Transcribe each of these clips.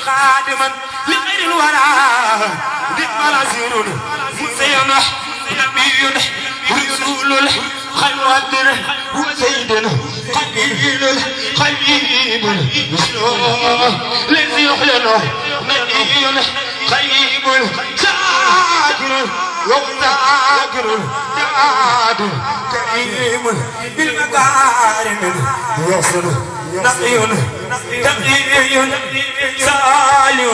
خادما لغير الورى ذكر عزير مزين نبي رسول خير وسيد قليل خيب الذي يحلل نبي خيب شاكر وذاكر جاد كريم بالمكارم يصل نقي تقي سالي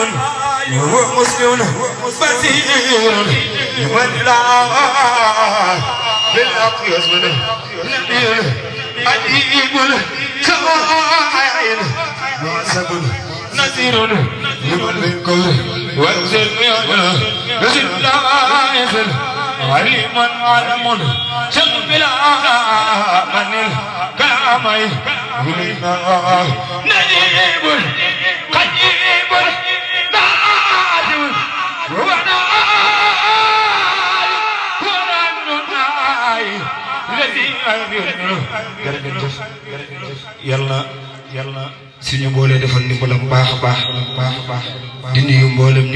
ومسلم بصير والله بالأقيس منه نبي أديب كواعين واسب نذير لمن كل وانزل نزل لا يزل عليما علم شغل من الكلام نجيب قجيب نادم yàlla suñu mboolee defal ni mbalam baax baax di nuyu mboolem